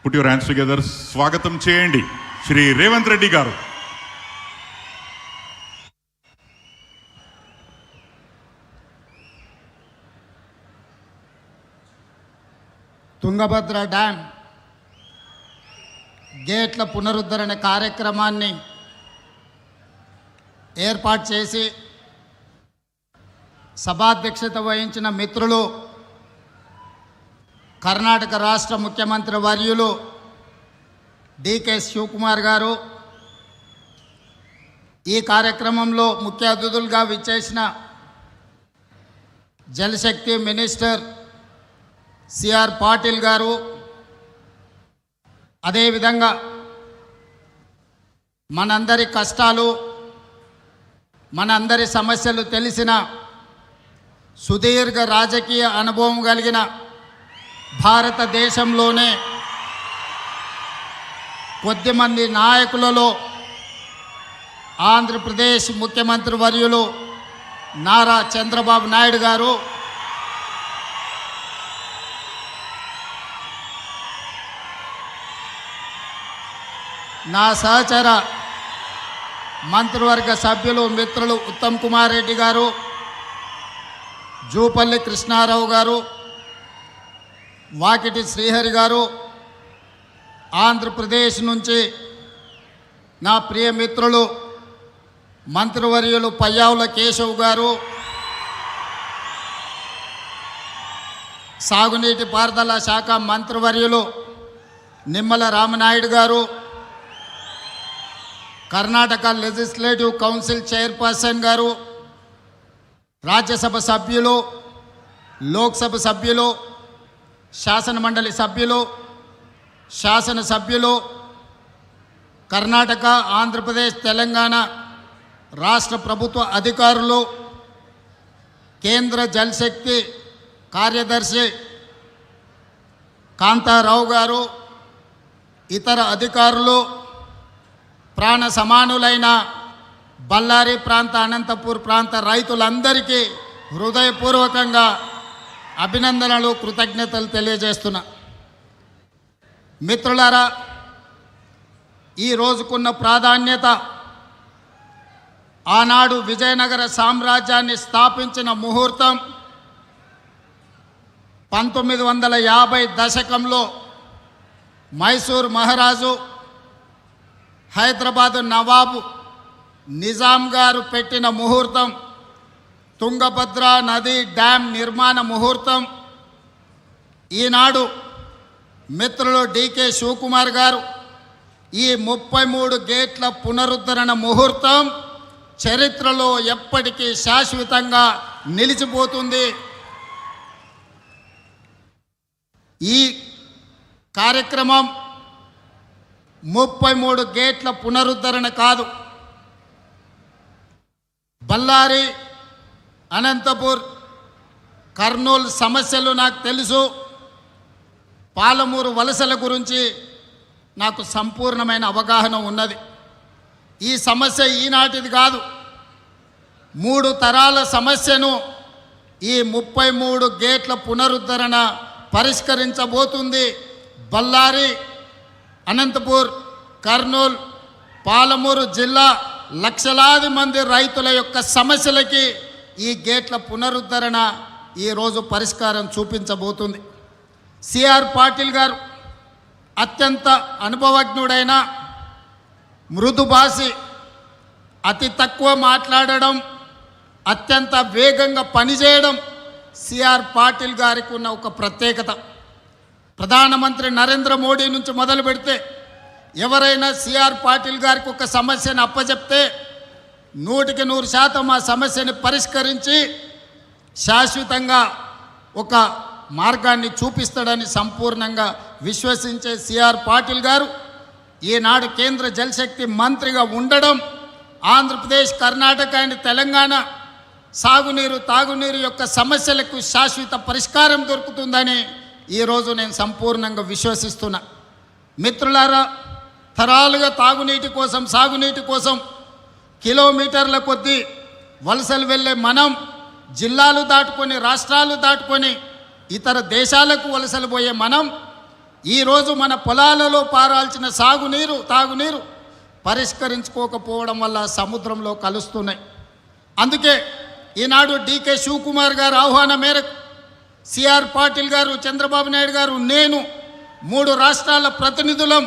Put your hands together. స్వాగతం చేయండి శ్రీ రేవంత్ రెడ్డి గారు. తుంగభద్ర డ్యామ్ గేట్ల పునరుద్ధరణ కార్యక్రమాన్ని ఏర్పాటు చేసి సభాధ్యక్షత వహించిన మిత్రులు కర్ణాటక రాష్ట్ర ముఖ్యమంత్రి వర్యులు డికే శివకుమార్ గారు, ఈ కార్యక్రమంలో ముఖ్య అతిథులుగా విచ్చేసిన జలశక్తి మినిస్టర్ సిఆర్ పాటిల్ గారు, అదేవిధంగా మనందరి కష్టాలు మనందరి సమస్యలు తెలిసిన సుదీర్ఘ రాజకీయ అనుభవం కలిగిన భారతదేశంలోనే కొద్దిమంది నాయకులలో ఆంధ్రప్రదేశ్ ముఖ్యమంత్రి వర్యులు నారా చంద్రబాబు నాయుడు గారు, నా సహచర మంత్రివర్గ సభ్యులు మిత్రులు ఉత్తమ్ కుమార్ రెడ్డి గారు, జూపల్లి కృష్ణారావు గారు, వాకిటి శ్రీహరి గారు, ఆంధ్రప్రదేశ్ నుంచి నా ప్రియ మిత్రులు మంత్రివర్యులు పయ్యావుల కేశవ్ గారు, సాగునీటి పారుదల శాఖ మంత్రివర్యులు నిమ్మల రామనాయుడు గారు, కర్ణాటక లెజిస్లేటివ్ కౌన్సిల్ చైర్పర్సన్ గారు, రాజ్యసభ సభ్యులు, లోక్సభ సభ్యులు, శాసనమండలి సభ్యులు, శాసనసభ్యులు, కర్ణాటక, ఆంధ్రప్రదేశ్, తెలంగాణ రాష్ట్ర ప్రభుత్వ అధికారులు, కేంద్ర జలశక్తి కార్యదర్శి కాంతారావు గారు, ఇతర అధికారులు, ప్రాణ సమానులైన బళ్ళారి ప్రాంత, అనంతపూర్ ప్రాంత రైతులందరికీ హృదయపూర్వకంగా అభినందనలు, కృతజ్ఞతలు తెలియజేస్తున్నా. మిత్రులారా, ఈ రోజుకున్న ప్రాధాన్యత ఆనాడు విజయనగర సామ్రాజ్యాన్ని స్థాపించిన ముహూర్తం 1950 దశకంలో మైసూర్ మహారాజు, హైదరాబాదు నవాబు నిజాం గారు పెట్టిన ముహూర్తం, తుంగభద్ర నది డ్యామ్ నిర్మాణ ముహూర్తం. ఈనాడు మిత్రులు డికే శివకుమార్ గారు ఈ 33 గేట్ల పునరుద్ధరణ ముహూర్తం చరిత్రలో ఎప్పటికీ శాశ్వతంగా నిలిచిపోతుంది. ఈ కార్యక్రమం 33 గేట్ల పునరుద్ధరణ కాదు, బళ్ళారి, అనంతపూర్, కర్నూలు సమస్యలు నాకు తెలుసు, పాలమూరు వలసల గురించి నాకు సంపూర్ణమైన అవగాహన ఉన్నది. ఈ సమస్య ఈనాటిది కాదు, 3 తరాల సమస్యను ఈ 33 గేట్ల పునరుద్ధరణ పరిష్కరించబోతుంది. బళ్ళారి, అనంతపూర్, కర్నూలు, పాలమూరు జిల్లా లక్షలాది మంది రైతుల యొక్క సమస్యలకి ఈ గేట్ల పునరుద్ధరణ ఈరోజు పరిష్కారం చూపించబోతుంది. సిఆర్ పాటిల్ గారు అత్యంత అనుభవజ్ఞుడైన, మృదుభాషి, అతి తక్కువ మాట్లాడడం, అత్యంత వేగంగా పనిచేయడం సిఆర్ పాటిల్ గారికి ఉన్న ఒక ప్రత్యేకత. ప్రధానమంత్రి నరేంద్ర మోడీ నుంచి మొదలు పెడితే ఎవరైనా సిఆర్ పాటిల్ గారికి ఒక సమస్యను అప్పచెప్తే 100% ఆ సమస్యని పరిష్కరించి శాశ్వతంగా ఒక మార్గాన్ని చూపిస్తాడని సంపూర్ణంగా విశ్వసించే సిఆర్ పాటిల్ గారు ఈనాడు కేంద్ర జలశక్తి మంత్రిగా ఉండడం, ఆంధ్రప్రదేశ్, కర్ణాటక అండ్ తెలంగాణ సాగునీరు, తాగునీరు యొక్క సమస్యలకు శాశ్వత పరిష్కారం దొరుకుతుందని ఈరోజు నేను సంపూర్ణంగా విశ్వసిస్తున్నా. మిత్రులారా, తరాలుగా తాగునీటి కోసం, సాగునీటి కోసం కిలోమీటర్ల కొద్దీ వలసలు వెళ్ళే మనం జిల్లాలు దాటుకొని, రాష్ట్రాలు దాటుకొని ఇతర దేశాలకు వలసలు పోయే మనం ఈరోజు మన పొలాలలో పారాల్సిన సాగునీరు తాగునీరు పరిష్కరించుకోకపోవడం వల్ల సముద్రంలో కలుస్తున్నాయి. అందుకే ఈనాడు డీకే శివకుమార్ గారు ఆహ్వానం మేరకు సిఆర్ పాటిల్ గారు, చంద్రబాబు నాయుడు గారు, నేను 3 రాష్ట్రాల ప్రతినిధులం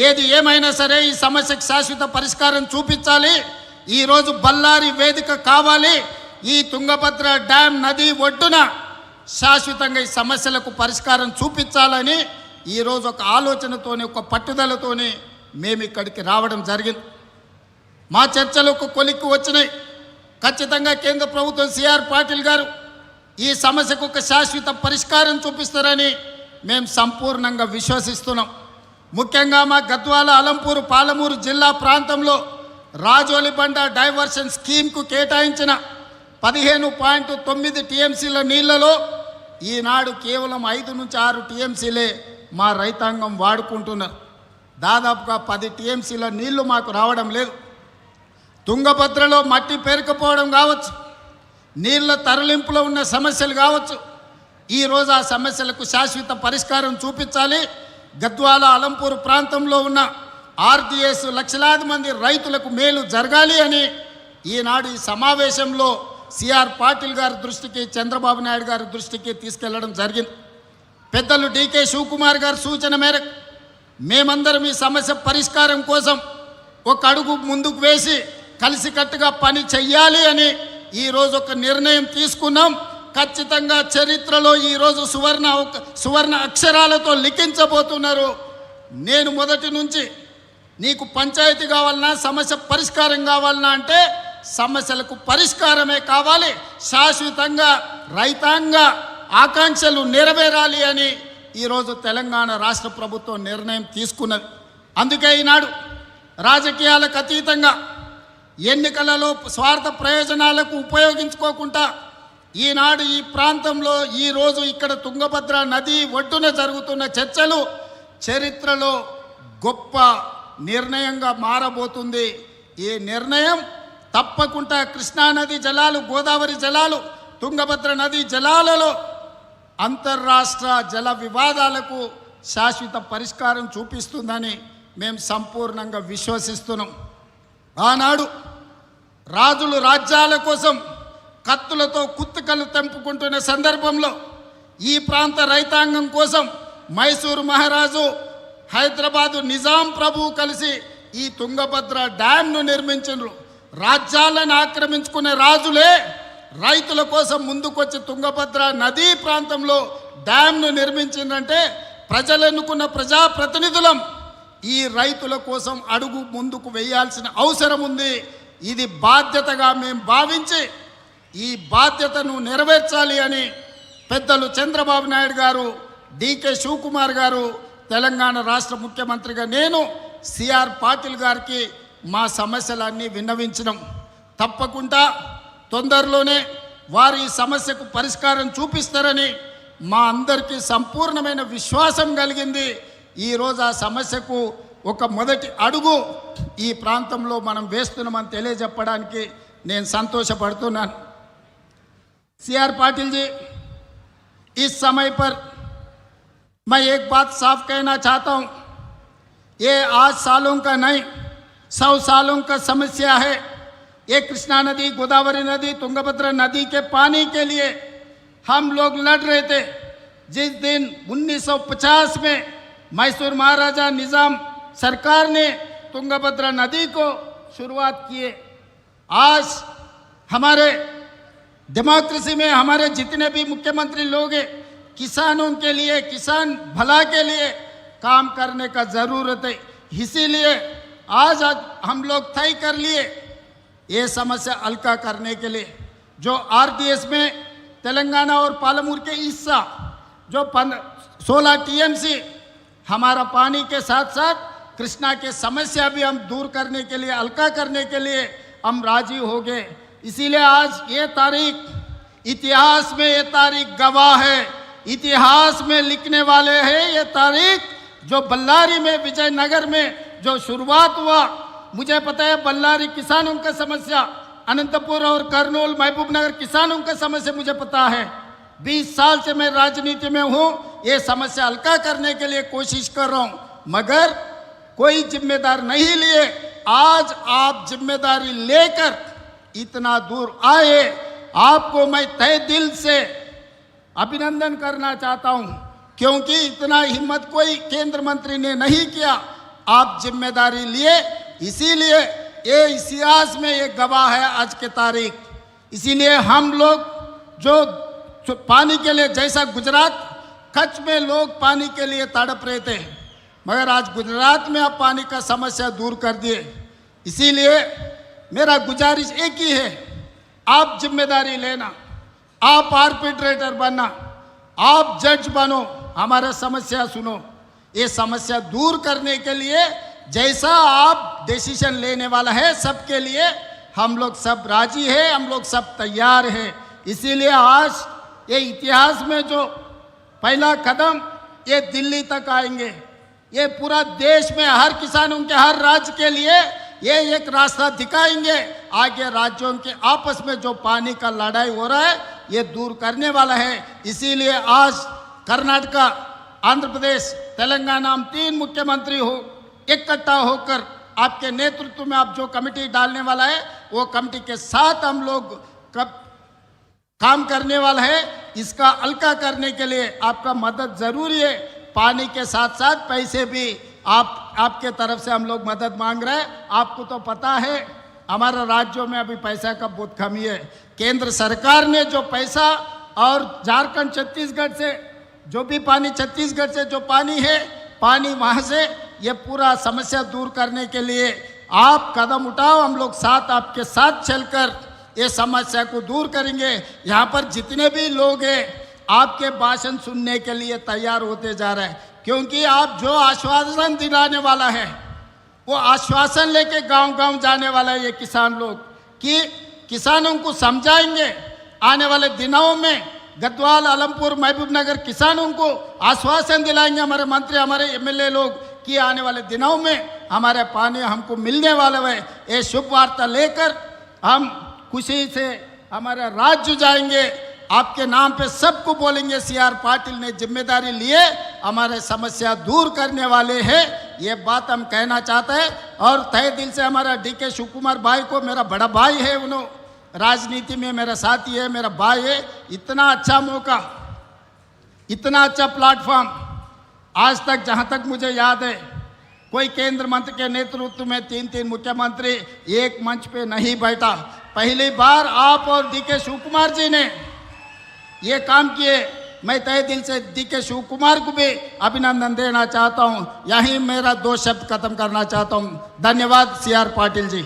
ఏది ఏమైనా సరే ఈ సమస్యకు శాశ్వత పరిష్కారం చూపించాలి. ఈరోజు బళ్ళారి వేదిక కావాలి. ఈ తుంగభద్ర డ్యామ్ నది ఒడ్డున శాశ్వతంగా ఈ సమస్యలకు పరిష్కారం చూపించాలని ఈరోజు ఒక ఆలోచనతోని ఒక పట్టుదలతోని మేము ఇక్కడికి రావడం జరిగింది. మా చర్చలు ఒక కొలిక్కి వచ్చినాయి. ఖచ్చితంగా కేంద్ర ప్రభుత్వం సిఆర్ పాటిల్ గారు ఈ సమస్యకు ఒక శాశ్వత పరిష్కారం చూపిస్తారని మేము సంపూర్ణంగా విశ్వసిస్తున్నాం. ముఖ్యంగా మా గద్వాల, అలంపూరు, పాలమూరు జిల్లా ప్రాంతంలో రాజోలిబండ డైవర్షన్ స్కీమ్కు కేటాయించిన 15.9 టీఎంసీల నీళ్లలో ఈనాడు కేవలం 5 నుంచి 6 టీఎంసీలే మా రైతాంగం వాడుకుంటున్నారు. దాదాపుగా 10 టీఎంసీల నీళ్లు మాకు రావడం లేదు. తుంగభద్రలో మట్టి పేరుకపోవడం కావచ్చు, నీళ్ల తరలింపులో ఉన్న సమస్యలు కావచ్చు. ఈరోజు ఆ సమస్యలకు శాశ్వత పరిష్కారం చూపించాలి. గద్వాల, అలంపూరు ప్రాంతంలో ఉన్న ఆర్డీఎస్ లక్షలాది మంది రైతులకు మేలు జరగాలి అని ఈనాడు ఈ సమావేశంలో సిఆర్ పాటిల్ గారి దృష్టికి, చంద్రబాబు నాయుడు గారి దృష్టికి తీసుకెళ్లడం జరిగింది. పెద్దలు డీకే శివకుమార్ గారి సూచన మేరకు మేమందరం ఈ సమస్య పరిష్కారం కోసం ఒక అడుగు ముందుకు వేసి కలిసికట్టుగా పని చెయ్యాలి అని ఈరోజు ఒక నిర్ణయం తీసుకున్నాం. ఖచ్చితంగా చరిత్రలో ఈరోజు సువర్ణ అక్షరాలతో లిఖించబోతున్నారు. నేను మొదటి నుంచి నీకు పంచాయతీ కావాలన్నా, సమస్య పరిష్కారం కావాలన్నా అంటే సమస్యలకు పరిష్కారమే కావాలి, శాశ్వతంగా రైతాంగ ఆకాంక్షలు నెరవేరాలి అని ఈరోజు తెలంగాణ రాష్ట్ర ప్రభుత్వం నిర్ణయం తీసుకున్నది. అందుకే ఈనాడు రాజకీయాలకు అతీతంగా ఎన్నికలలో స్వార్థ ప్రయోజనాలకు ఉపయోగించుకోకుండా ఈనాడు ఈ ప్రాంతంలో ఈరోజు ఇక్కడ తుంగభద్ర నది ఒడ్డున జరుగుతున్న చర్చలు చరిత్రలో గొప్ప నిర్ణయంగా మారబోతుంది. ఈ నిర్ణయం తప్పకుండా కృష్ణానది జలాలు, గోదావరి జలాలు, తుంగభద్ర నది జలాలలో అంతర్రాష్ట్ర జల వివాదాలకు శాశ్వత పరిష్కారం చూపిస్తుందని మేము సంపూర్ణంగా విశ్వసిస్తున్నాం. ఆనాడు రాజులు రాజ్యాల కోసం కత్తులతో కుత్తుకలు తెంపుకుంటున్న సందర్భంలో ఈ ప్రాంత రైతాంగం కోసం మైసూరు మహారాజు, హైదరాబాదు నిజాం ప్రభువు కలిసి ఈ తుంగభద్ర డ్యామ్ను నిర్మించారు. రాజ్యాలను ఆక్రమించుకునే రాజులే రైతుల కోసం ముందుకొచ్చి తుంగభద్ర నదీ ప్రాంతంలో డ్యామ్ను నిర్మించిందంటే ప్రజలు ఎన్నుకున్న ప్రజాప్రతినిధులం ఈ రైతుల కోసం అడుగు ముందుకు వేయాల్సిన అవసరం ఉంది. ఇది బాధ్యతగా మేము భావించి ఈ బాధ్యతను నెరవేర్చాలి అని పెద్దలు చంద్రబాబు నాయుడు గారు, డీకే శివకుమార్ గారు, తెలంగాణ రాష్ట్ర ముఖ్యమంత్రిగా నేను సిఆర్ పాటిల్ గారికి మా సమస్యలన్నీ విన్నవించినాం. తప్పకుండా తొందరలోనే వారు ఈ సమస్యకు పరిష్కారం చూపిస్తారని మా అందరికీ సంపూర్ణమైన విశ్వాసం కలిగింది. ఈరోజు ఆ సమస్యకు ఒక మొదటి అడుగు ఈ ప్రాంతంలో మనం వేస్తున్నామని తెలియజెప్పడానికి నేను సంతోషపడుతున్నాను. सीआर पाटिल जी, इस समय पर मैं एक बात साफ कहना चाहता हूँ, ये आज सालों का नहीं 100 सालों का समस्या है। ये कृष्णा नदी, गोदावरी नदी, तुंगभद्रा नदी के पानी के लिए हम लोग लड़ रहे थे। जिस दिन 1950 में मैसूर महाराजा निज़ाम सरकार ने तुंगभद्रा नदी को शुरुआत किए, आज हमारे डेमोक्रेसी में हमारे जितने भी मुख्यमंत्री लोग हैं, किसानों के लिए, किसान भला के लिए काम करने का ज़रूरत है। इसीलिए आज हम लोग तय कर लिए ये समस्या हल्का करने के लिए जो आरडीएस में तेलंगाना और पालमूर के हिस्सा जो 16 टीएमसी हमारा पानी के साथ साथ कृष्णा के समस्या भी हम दूर करने के लिए, हल्का करने के लिए हम राजी हो गए। इसीलिए आज ये तारीख, इतिहास में ये तारीख गवाह है, इतिहास में लिखने वाले हैं। ये तारीख जो बल्लारी में, विजयनगर में जो शुरुआत हुआ, मुझे पता है बल्लारी किसानों का समस्या, अनंतपुर और करनूल, महबूब नगर किसानों का समस्या मुझे पता है। 20 साल से मैं राजनीति में हूँ, ये समस्या हल्का करने के लिए कोशिश कर रहा हूं, मगर कोई जिम्मेदार नहीं लिए। आज आप जिम्मेदारी लेकर इतना दूर आए, आपको मैं तहे दिल से अभिनंदन करना चाहता हूं, क्योंकि इतना हिम्मत कोई केंद्र मंत्री ने नहीं किया। आप जिम्मेदारी लिए, इसीलिए ये इतिहास में ये गवाह है आज के तारीख। इसीलिए हम लोग जो पानी के लिए, जैसा गुजरात कच्छ में लोग पानी के लिए तड़प रहे थे, मगर आज गुजरात में आप पानी का समस्या दूर कर दिए। इसीलिए मेरा गुजारिश एक ही है, आप जिम्मेदारी लेना, आप आर्बिट्रेटर बनना, आप जज बनो, हमारा समस्या सुनो। ये समस्या दूर करने के लिए जैसा आप डिसीजन लेने वाला है, सबके लिए हम लोग सब राजी है, हम लोग सब तैयार है। इसीलिए आज ये इतिहास में जो पहला कदम ये दिल्ली तक आएंगे, ये पूरा देश में हर किसानों के हर राज्य के लिए ये एक रास्ता दिखाएंगे। आगे राज्यों के आपस में जो पानी का लड़ाई हो रहा है ये दूर करने वाला है। इसीलिए आज कर्नाटका, आंध्र प्रदेश, तेलंगाना, हम 3 मुख्यमंत्री हो इकट्ठा होकर आपके नेतृत्व में आप जो कमेटी डालने वाला है, वो कमेटी के साथ हम लोग कब काम करने वाला है। इसका हल्का करने के लिए आपका मदद जरूरी है। पानी के साथ साथ पैसे भी आपके तरफ से हम लोग मदद मांग रहे हैं। आपको तो पता है हमारे राज्यों में अभी पैसा का बहुत कमी है। केंद्र सरकार ने जो पैसा और झारखंड, छत्तीसगढ़ से जो भी पानी, छत्तीसगढ़ से जो पानी है, पानी वहाँ से ये पूरा समस्या दूर करने के लिए आप कदम उठाओ। हम लोग साथ आपके साथ चलकर ये समस्या को दूर करेंगे। यहाँ पर जितने भी लोग हैं आपके भाषण सुनने के लिए तैयार होते जा रहे हैं, क्योंकि आप जो आश्वासन दिलाने वाला है वो आश्वासन लेके गांव-गांव जाने वाला है। ये किसान लोग कि किसानों को समझाएंगे, आने वाले दिनों में गढ़वाल, आलमपुर, महबूबनगर किसानों को आश्वासन दिलाएंगे हमारे मंत्री, हमारे एमएलए लोग कि आने वाले दिनों में हमारे पानी हमको मिलने वाला है। ये शुभ वार्ता लेकर हम खुशी से हमारे राज्य जाएंगे, आपके नाम पे सबको बोलेंगे CR पाटिल ने जिम्मेदारी लिए, हमारे समस्या दूर करने वाले हैं। ये बात हम कहना चाहते हैं। और तहे दिल से हमारा DK शिव कुमार भाई को, मेरा बड़ा भाई है, उन्होंने राजनीति में मेरा साथी है, मेरा भाई है। इतना अच्छा मौका, इतना अच्छा प्लेटफॉर्म आज तक, जहाँ तक मुझे याद है, कोई केंद्र मंत्री के नेतृत्व में 3 मुख्यमंत्री एक मंच पे नहीं बैठा। पहली बार आप और DK शिव कुमार जी ने ये काम किए। मैं तहे दिल से DK शिव कुमार को भी अभिनंदन देना चाहता हूँ। यहीं मेरा 2 शब्द खत्म करना चाहता हूँ। धन्यवाद CR पाटिल जी।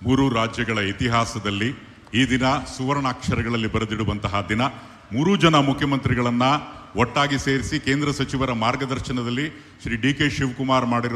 ಮೂರು ರಾಜ್ಯಗಳ ಇತಿಹಾಸದಲ್ಲಿ ಈ ದಿನ ಸುವರ್ಣಾಕ್ಷರಗಳಲ್ಲಿ ಬರೆದಿಡುವಂತಹ ದಿನ. 3 ಜನ ಮುಖ್ಯಮಂತ್ರಿಗಳನ್ನ ಒಟ್ಟಾಗಿ ಸೇರಿಸಿ ಕೇಂದ್ರ ಸಚಿವರ ಮಾರ್ಗದರ್ಶನದಲ್ಲಿ ಶ್ರೀ DK ಶಿವಕುಮಾರ್ ಮಾಡಿರೋ